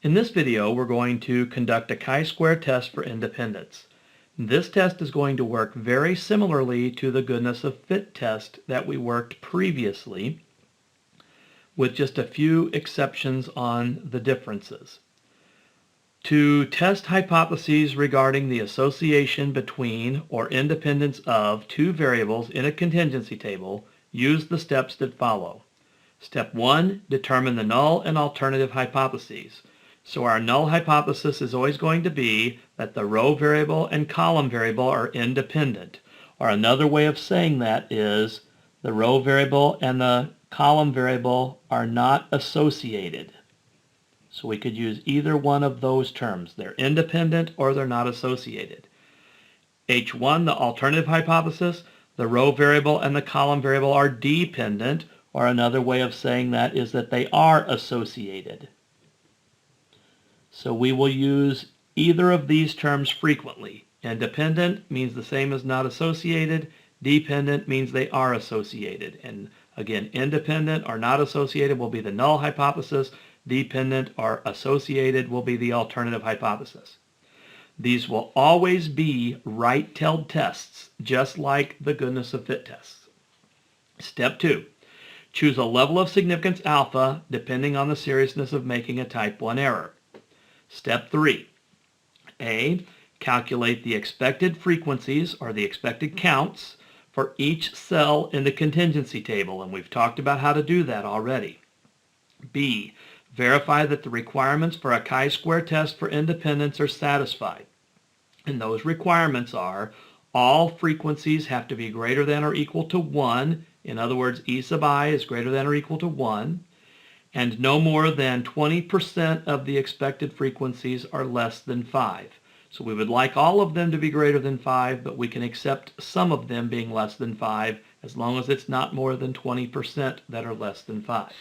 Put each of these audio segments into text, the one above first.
In this video, we're going to conduct a chi-square test for independence. This test is going to work very similarly to the goodness of fit test that we worked previously, with just a few exceptions on the differences. To test hypotheses regarding the association between or independence of two variables in a contingency table, use the steps that follow. Step 1, determine the null and alternative hypotheses. So our null hypothesis is always going to be that the row variable and column variable are independent. Or another way of saying that is the row variable and the column variable are not associated. So we could use either one of those terms. They're independent or they're not associated. H1, the alternative hypothesis, the row variable and the column variable are dependent, or another way of saying that is that they are associated. So we will use either of these terms frequently. Independent means the same as not associated. Dependent means they are associated. And again, independent or not associated will be the null hypothesis. Dependent or associated will be the alternative hypothesis. These will always be right-tailed tests, just like the goodness of fit tests. Step 2, choose a level of significance alpha depending on the seriousness of making a type 1 error. Step 3, A, calculate the expected frequencies or the expected counts for each cell in the contingency table, and we've talked about how to do that already. B, verify that the requirements for a chi-square test for independence are satisfied. And those requirements are all frequencies have to be greater than or equal to 1. In other words, E sub I is greater than or equal to 1. And no more than 20% of the expected frequencies are less than 5. So we would like all of them to be greater than 5, but we can accept some of them being less than 5 as long as it's not more than 20% that are less than 5.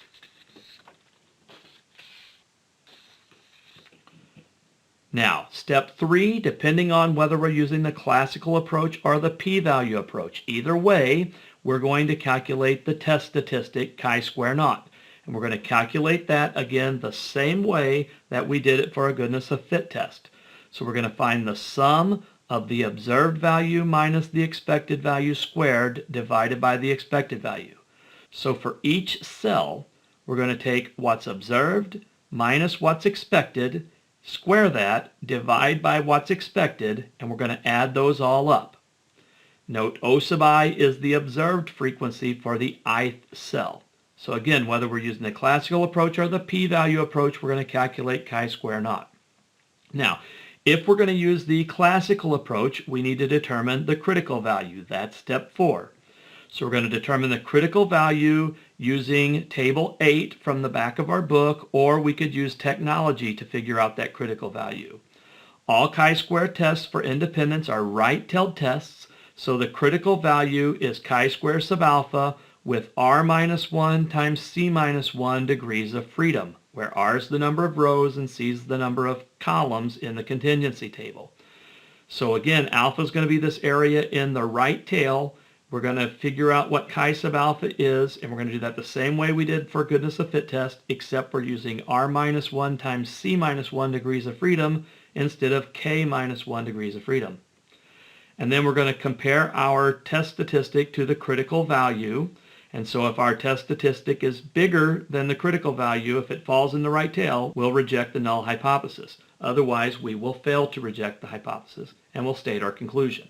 Now, step 3, depending on whether we're using the classical approach or the p-value approach. Either way, we're going to calculate the test statistic chi-square naught. And we're going to calculate that, again, the same way that we did it for a goodness of fit test. So we're going to find the sum of the observed value minus the expected value squared divided by the expected value. So for each cell, we're going to take what's observed minus what's expected, square that, divide by what's expected, and we're going to add those all up. Note O sub I is the observed frequency for the ith cell. So again, whether we're using the classical approach or the p-value approach, we're going to calculate chi-square naught. Now, if we're going to use the classical approach, we need to determine the critical value. That's step 4. So we're going to determine the critical value using table 8 from the back of our book, or we could use technology to figure out that critical value. All chi-square tests for independence are right-tailed tests, so the critical value is chi-square sub alpha with r minus 1 times c minus 1 degrees of freedom, where r is the number of rows and c is the number of columns in the contingency table. So again, alpha is going to be this area in the right tail. We're going to figure out what chi sub alpha is, and we're going to do that the same way we did for goodness of fit test, except we're using r minus 1 times c minus 1 degrees of freedom instead of k minus 1 degrees of freedom. And then we're going to compare our test statistic to the critical value. And so if our test statistic is bigger than the critical value, if it falls in the right tail, we'll reject the null hypothesis. Otherwise, we will fail to reject the hypothesis, and we'll state our conclusion.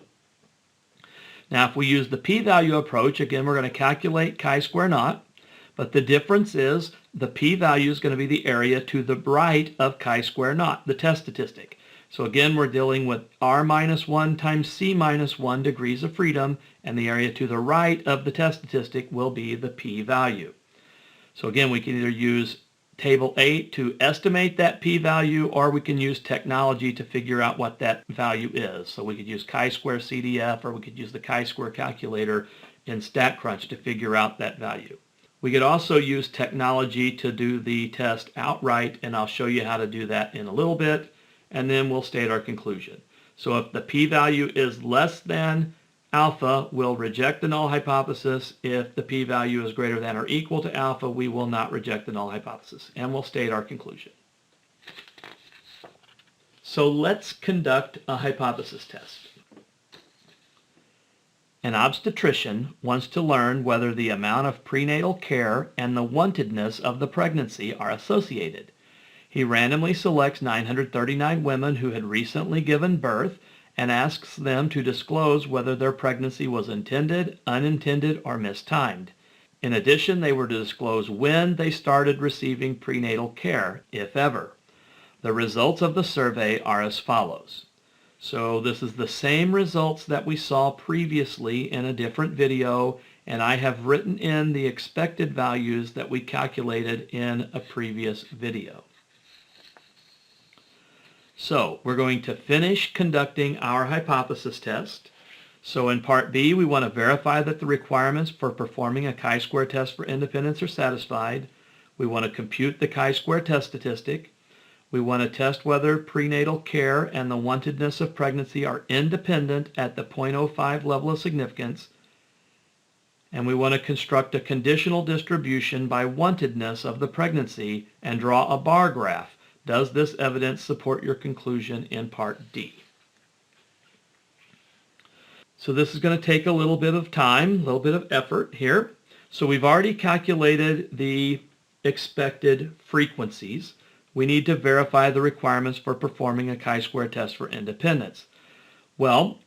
Now, if we use the p-value approach, again, we're going to calculate chi-square naught, but the difference is the p-value is going to be the area to the right of chi-square naught, the test statistic. So again, we're dealing with r minus 1 times c minus 1 degrees of freedom, and the area to the right of the test statistic will be the p-value. So again, we can either use table 8 to estimate that p-value, or we can use technology to figure out what that value is. So we could use chi-square CDF, or we could use the chi-square calculator in StatCrunch to figure out that value. We could also use technology to do the test outright, and I'll show you how to do that in a little bit, and then we'll state our conclusion. So if the p-value is less than alpha, we'll reject the null hypothesis. If the p-value is greater than or equal to alpha, we will not reject the null hypothesis, and we'll state our conclusion. So let's conduct a hypothesis test. An obstetrician wants to learn whether the amount of prenatal care and the wantedness of the pregnancy are associated. He randomly selects 939 women who had recently given birth and asks them to disclose whether their pregnancy was intended, unintended, or mistimed. In addition, they were to disclose when they started receiving prenatal care, if ever. The results of the survey are as follows. So this is the same results that we saw previously in a different video, and I have written in the expected values that we calculated in a previous video. So we're going to finish conducting our hypothesis test. So in part B, we want to verify that the requirements for performing a chi-square test for independence are satisfied. We want to compute the chi-square test statistic. We want to test whether prenatal care and the wantedness of pregnancy are independent at the 0.05 level of significance. And we want to construct a conditional distribution by wantedness of the pregnancy and draw a bar graph. Does this evidence support your conclusion in part D? So this is going to take a little bit of time, a little bit of effort here. So we've already calculated the expected frequencies. We need to verify the requirements for performing a chi-square test for independence. Well,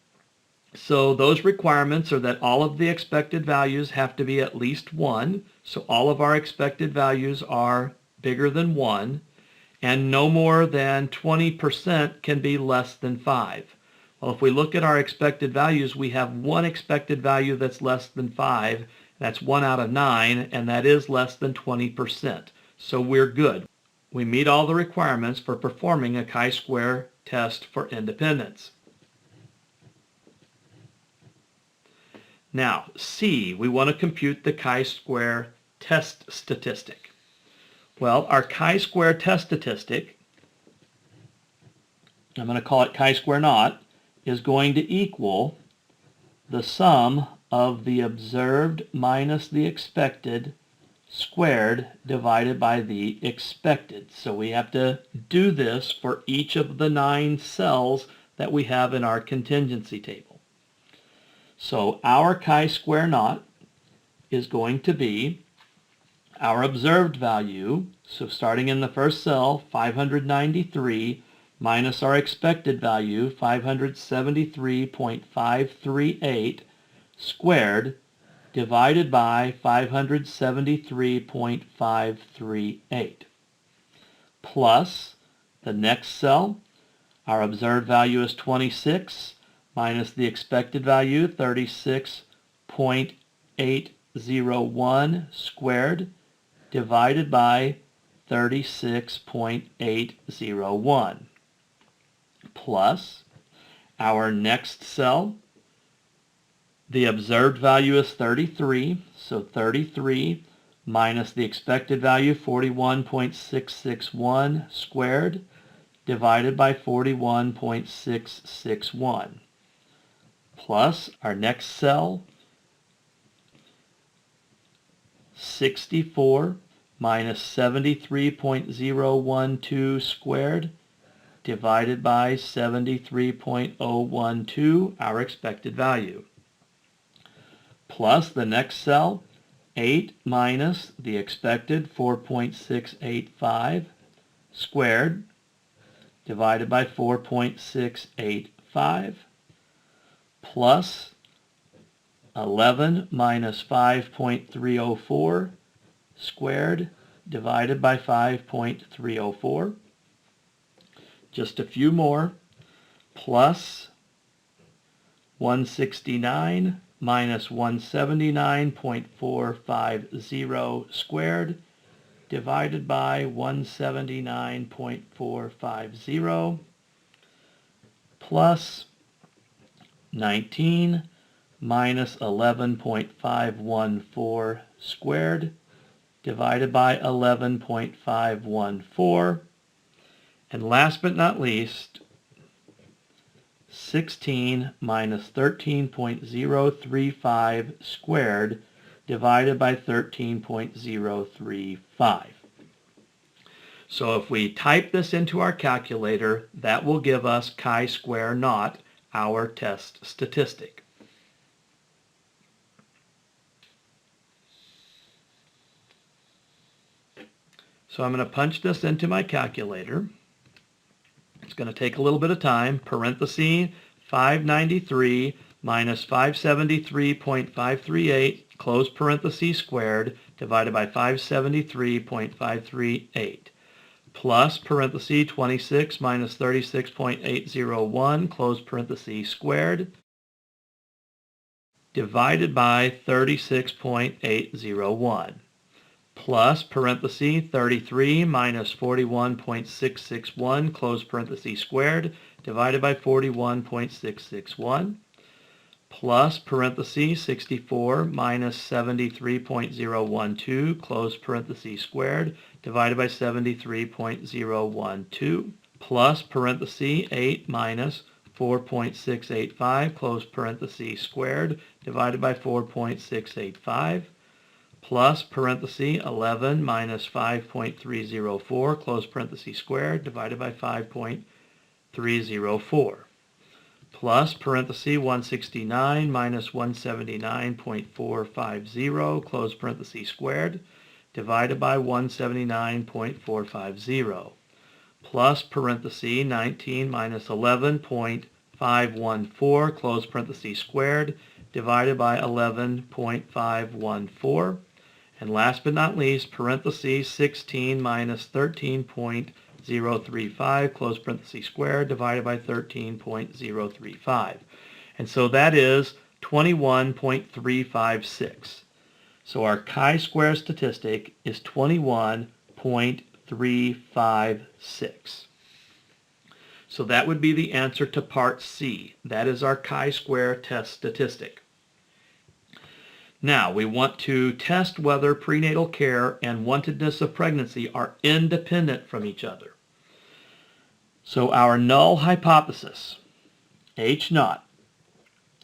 so those requirements are that all of the expected values have to be at least 1. So all of our expected values are bigger than 1. And no more than 20% can be less than 5. Well, if we look at our expected values, we have one expected value that's less than 5. That's 1 out of 9, and that is less than 20%. So we're good. We meet all the requirements for performing a chi-square test for independence. Now, C, we want to compute the chi-square test statistic. Well, our chi-square test statistic, I'm going to call it chi-square naught, is going to equal the sum of the observed minus the expected squared divided by the expected. So we have to do this for each of the 9 cells that we have in our contingency table. So our chi-square naught is going to be our observed value, so starting in the first cell, 593, minus our expected value, 573.538 squared, divided by 573.538, plus the next cell, our observed value is 26, minus the expected value, 36.801 squared, divided by 36.801, plus our next cell, the observed value is 33, so 33 minus the expected value, 41.661 squared, divided by 41.661, plus our next cell, 64 minus 73.012 squared divided by 73.012, our expected value. Plus the next cell, 8 minus the expected 4.685 squared divided by 4.685, plus 11 minus 5.304 squared divided by 5.304. Just a few more, plus 169 minus 179.450 squared divided by 179.450, plus 19 minus 11.514 squared divided by 11.514. And last but not least, 16 minus 13.035 squared divided by 13.035. So if we type this into our calculator, that will give us chi-square naught, our test statistic. So I'm going to punch this into my calculator. It's going to take a little bit of time. Parenthesis 593 minus 573.538, close parenthesis squared, divided by 573.538, plus parenthesis 26 minus 36.801, close parenthesis squared, divided by 36.801. Plus parenthesis 33 minus 41.661, close parenthesis squared, divided by 41.661, plus parenthesis 64 minus 73.012, close parenthesis squared, divided by 73.012, plus parenthesis 8 minus 4.685, close parenthesis squared, divided by 4.685, plus parenthesis 11 minus 5.304, close parenthesis squared, divided by 5.304, plus parenthesis 169 minus 179.450, close parenthesis squared, divided by 179.450, plus parenthesis 19 minus 11.514, close parenthesis squared, divided by 11.514, and last but not least, parenthesis 16 minus 13.035, close parenthesis squared, divided by 13.035. And so that is 21.356. So our chi-square statistic is 21.356. So that would be the answer to part C. That is our chi-square test statistic. Now, we want to test whether prenatal care and wantedness of pregnancy are independent from each other. So our null hypothesis, H naught,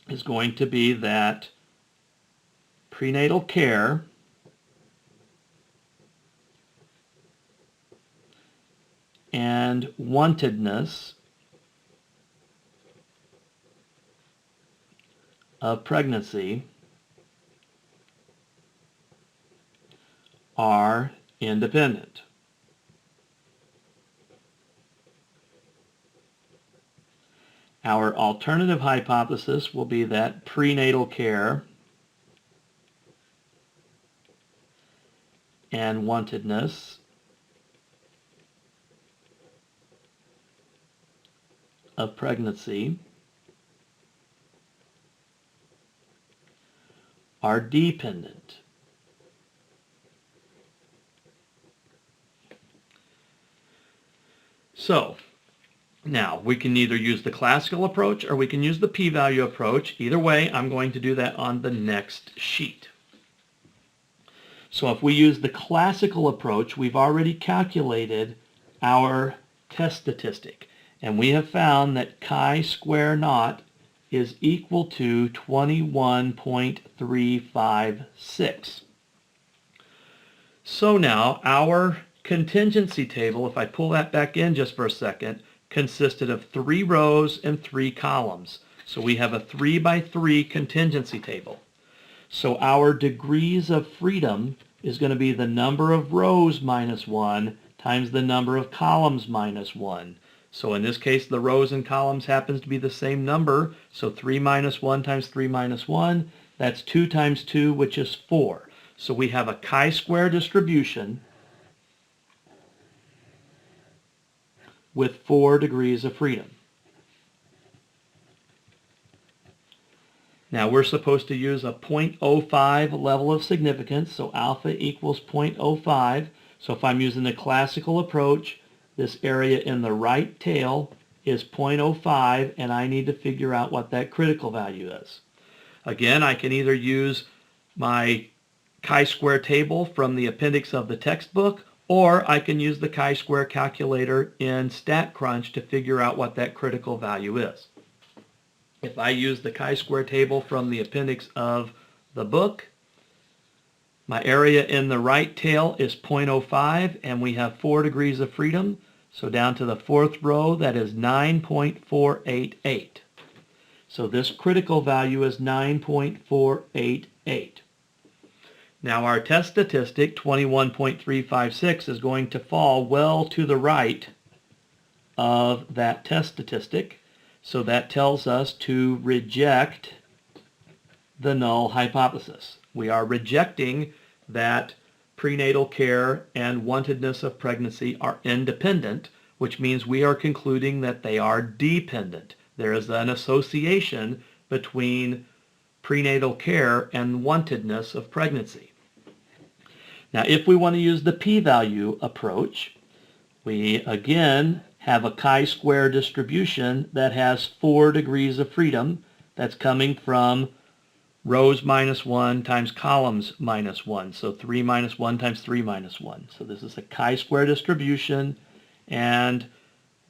is going to be that prenatal care and wantedness of pregnancy are independent. Our alternative hypothesis will be that prenatal care and wantedness of pregnancy are dependent. So, now we can either use the classical approach or we can use the p-value approach. Either way, I'm going to do that on the next sheet. So if we use the classical approach, we've already calculated our test statistic. And we have found that chi-square naught is equal to 21.356. So now our contingency table, if I pull that back in just for a second, consisted of 3 rows and 3 columns. So we have a 3 by 3 contingency table. So our degrees of freedom is going to be the number of rows minus 1 times the number of columns minus 1. So in this case, the rows and columns happens to be the same number. So 3 minus 1 times 3 minus 1, that's 2 times 2, which is 4. So we have a chi-square distribution with 4 degrees of freedom. Now we're supposed to use a 0.05 level of significance, so alpha equals 0.05. So if I'm using the classical approach, this area in the right tail is 0.05, and I need to figure out what that critical value is. Again, I can either use my chi-square table from the appendix of the textbook, or I can use the chi-square calculator in StatCrunch to figure out what that critical value is. If I use the chi-square table from the appendix of the book, My area in the right tail is 0.05, and we have 4 degrees of freedom. So down to the fourth row, that is 9.488. So this critical value is 9.488. Now our test statistic, 21.356, is going to fall well to the right of that test statistic. So that tells us to reject the null hypothesis. We are rejecting that prenatal care and wantedness of pregnancy are independent, which means we are concluding that they are dependent. There is an association between prenatal care and wantedness of pregnancy. Now, if we want to use the p-value approach, we again have a chi-square distribution that has 4 degrees of freedom. That's coming from rows minus 1 times columns minus 1. So 3 minus 1 times 3 minus 1. So this is a chi-square distribution, and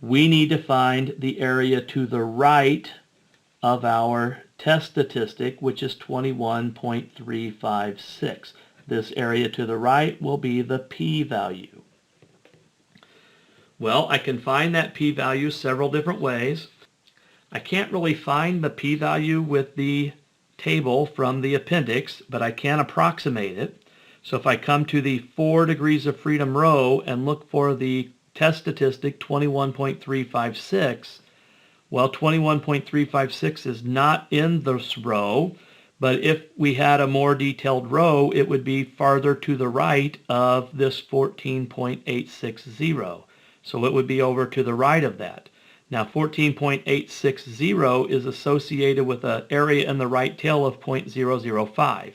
we need to find the area to the right of our test statistic, which is 21.356. This area to the right will be the p-value. Well, I can find that p-value several different ways. I can't really find the p-value with the table from the appendix, but I can approximate it. So if I come to the 4 degrees of freedom row and look for the test statistic 21.356, well, 21.356 is not in this row, but if we had a more detailed row, it would be farther to the right of this 14.860. So it would be over to the right of that. Now 14.860 is associated with an area in the right tail of 0.005.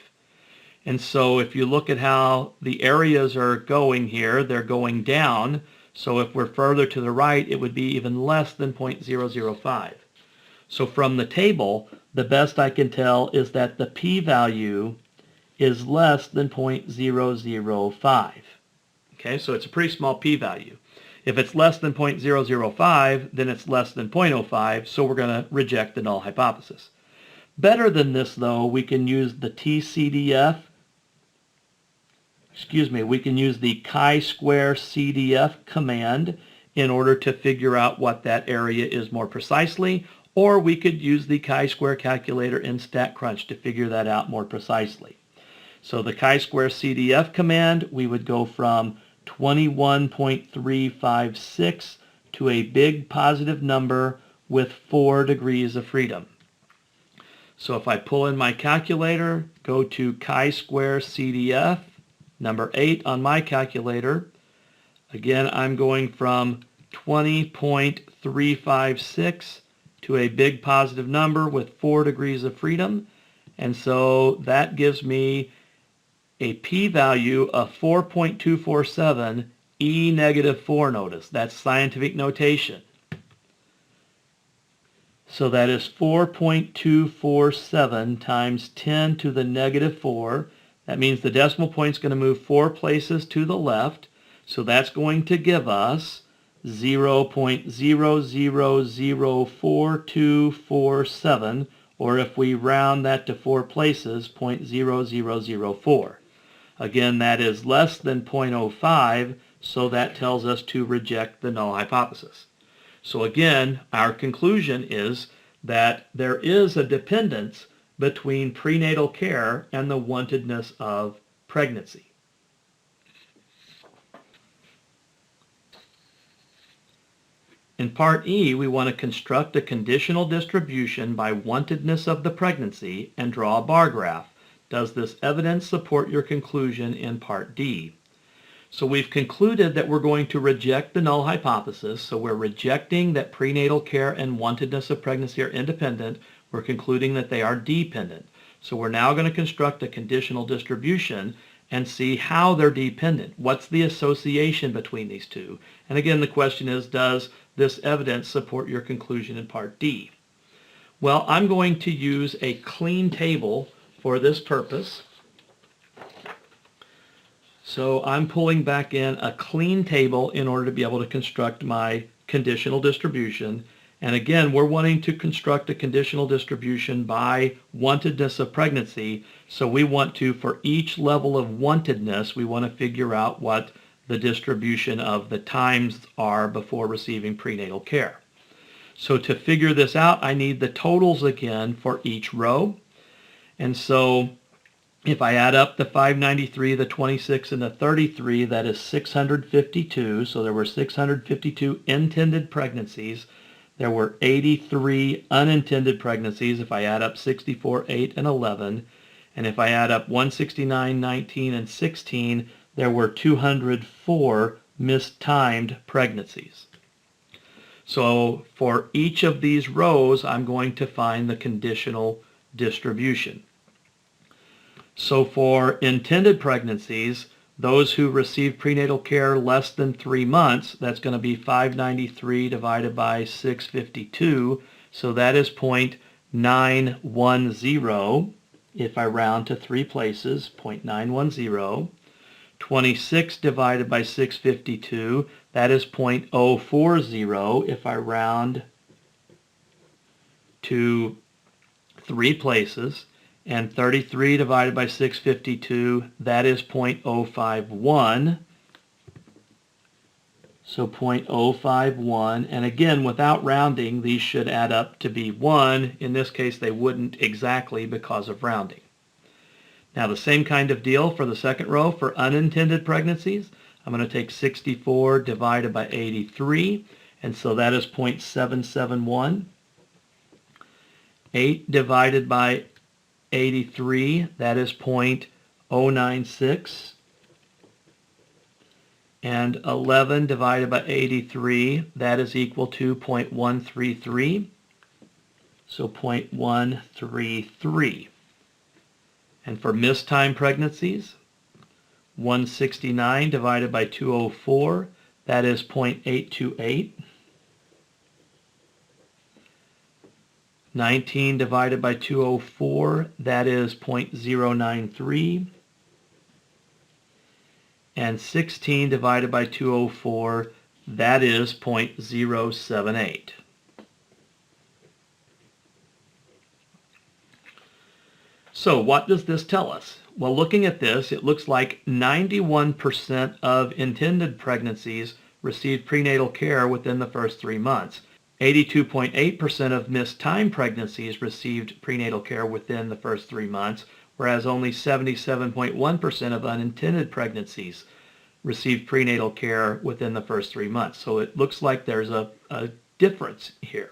And so if you look at how the areas are going here, they're going down. So if we're further to the right, it would be even less than 0.005. So from the table, the best I can tell is that the p-value is less than 0.005. Okay, so it's a pretty small p-value. If it's less than 0.005, then it's less than 0.05, so we're going to reject the null hypothesis. Better than this, though, we can use the we can use the chi-square CDF command in order to figure out what that area is more precisely, or we could use the chi-square calculator in StatCrunch to figure that out more precisely. So the chi-square CDF command, we would go from 21.356 to a big positive number with 4 degrees of freedom. So if I pull in my calculator, go to chi-square CDF, number 8 on my calculator, again I'm going from 20.356 to a big positive number with 4 degrees of freedom, and so that gives me a p-value of 4.247 e negative 4. Notice that's scientific notation. So that is 4.247 times 10 to the negative 4. That means the decimal point is going to move 4 places to the left. So that's going to give us 0.000447, or if we round that to 4 places, 0.0004. Again, that is less than 0.05, so that tells us to reject the null hypothesis. So again, our conclusion is that there is a dependence between prenatal care and the wantedness of pregnancy. In Part E, we want to construct a conditional distribution by wantedness of the pregnancy and draw a bar graph. Does this evidence support your conclusion in Part D? So we've concluded that we're going to reject the null hypothesis. So we're rejecting that prenatal care and wantedness of pregnancy are independent. We're concluding that they are dependent. So we're now going to construct a conditional distribution and see how they're dependent. What's the association between these two? And again, the question is, does this evidence support your conclusion in Part D? Well, I'm going to use a clean table for this purpose. So I'm pulling back in a clean table in order to be able to construct my conditional distribution. And again, we're wanting to construct a conditional distribution by wantedness of pregnancy. So we want to, for each level of wantedness, we want to figure out what the distribution of the times are before receiving prenatal care. So to figure this out, I need the totals again for each row. And so if I add up the 593, the 26, and the 33, that is 652. So there were 652 intended pregnancies. There were 83 unintended pregnancies if I add up 64, 8, and 11. And if I add up 169, 19, and 16, there were 204 mistimed pregnancies. So for each of these rows, I'm going to find the conditional distribution. So for intended pregnancies, those who receive prenatal care less than 3 months, that's going to be 593 divided by 652. So that is 0.910 if I round to 3 places, 0.910. 26 divided by 652, that is 0.040 if I round to 3 places. And 33 divided by 652, that is 0.051. So 0.051. And again, without rounding, these should add up to be 1. In this case, they wouldn't exactly because of rounding. Now, the same kind of deal for the second row for unintended pregnancies. I'm going to take 64 divided by 83. And so that is 0.771. 8 divided by 83, that is 0.096. And 11 divided by 83, that is equal to 0.133. So 0.133. And for mistimed pregnancies, 169 divided by 204, that is 0.828. 19 divided by 204, that is 0.093. And 16 divided by 204, that is 0.078. So what does this tell us? Well, looking at this, it looks like 91% of intended pregnancies received prenatal care within the first 3 months. 82.8% of mistimed pregnancies received prenatal care within the first 3 months, whereas only 77.1% of unintended pregnancies received prenatal care within the first 3 months. So it looks like there's a difference here.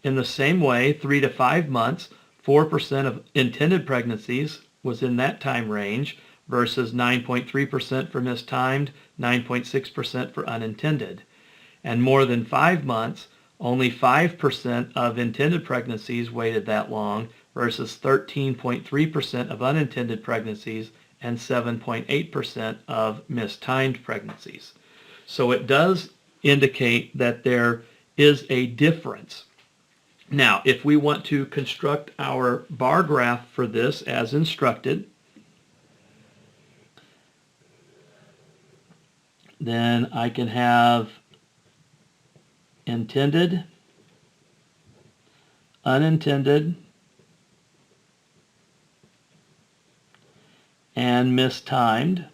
In the same way, 3 to 5 months, 4% of intended pregnancies was in that time range versus 9.3% for mistimed, 9.6% for unintended. And more than 5 months, only 5% of intended pregnancies waited that long versus 13.3% of unintended pregnancies and 7.8% of mistimed pregnancies. So it does indicate that there is a difference. Now, if we want to construct our bar graph for this as instructed, then I can have intended, unintended, and mistimed.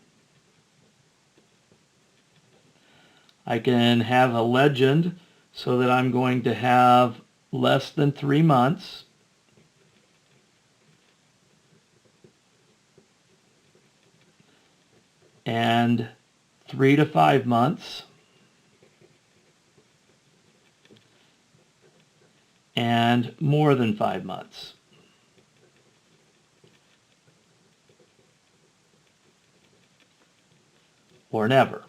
I can have a legend so that I'm going to have less than 3 months, and 3 to 5 months, and more than 5 months. Or never.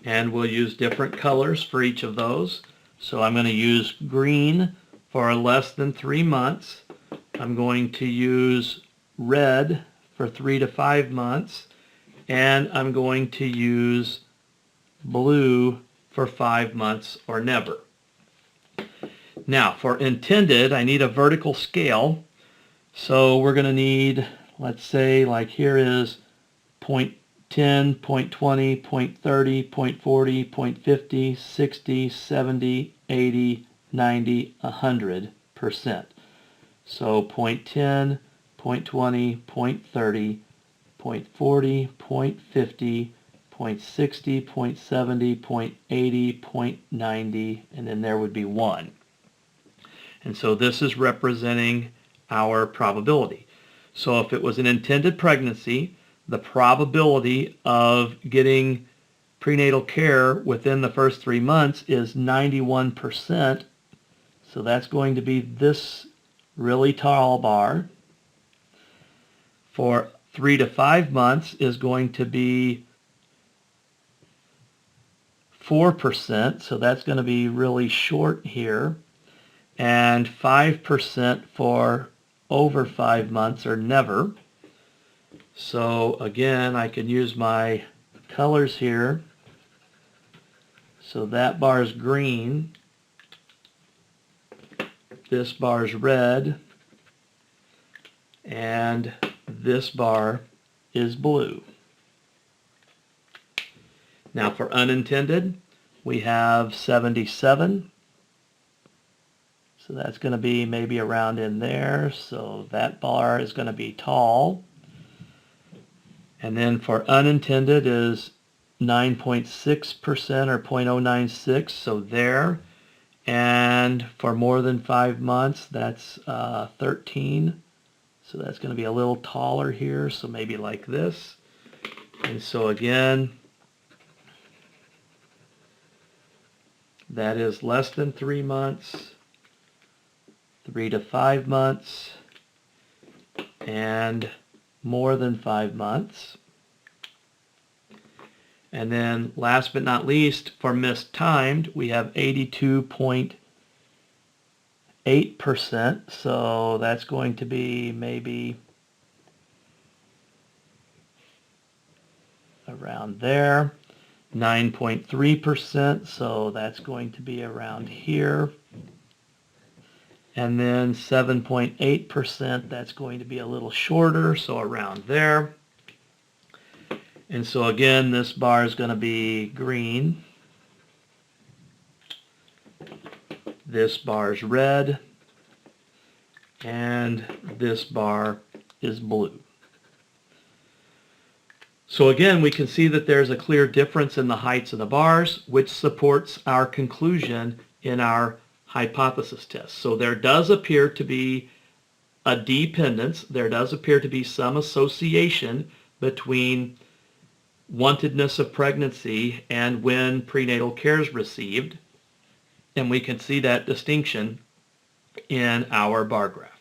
And we'll use different colors for each of those. So I'm going to use green for less than 3 months. I'm going to use red for 3 to 5 months. And I'm going to use blue for 5 months or never. Now, for intended, I need a vertical scale. So we're going to need, let's say, like here is 10, 0.20, 0.30, 0.40, 0.50, 60, 70, 80, 90, 100%. So 0.10, 0.20, 0.30, 0.40, 0.50, 0.60, 0.70, 0.80, 0.90, and then there would be 1. And so this is representing our probability. So if it was an intended pregnancy, the probability of getting prenatal care within the first 3 months is 91%. So that's going to be this really tall bar. For 3 to 5 months is going to be 4%. So that's going to be really short here. And 5% for over 5 months or never. So again, I can use my colors here. So that bar is green. This bar is red. And this bar is blue. Now for unintended, we have 77. So that's going to be maybe around in there. So that bar is going to be tall. And then for unintended is 9.6% or 0.096, so there. And for more than 5 months, that's 13. So that's going to be a little taller here, so maybe like this. And so again, that is less than 3 months, 3 to 5 months, and more than 5 months. And then last but not least, for mistimed, we have 82.8%. So that's going to be maybe around there. 9.3%, so that's going to be around here. And then 7.8%, that's going to be a little shorter, so around there. And so again, this bar is going to be green. This bar is red. And this bar is blue. So again, we can see that there's a clear difference in the heights of the bars, which supports our conclusion in our hypothesis test. So there does appear to be a dependence. There does appear to be some association between wantedness of pregnancy and when prenatal care is received. And we can see that distinction in our bar graph.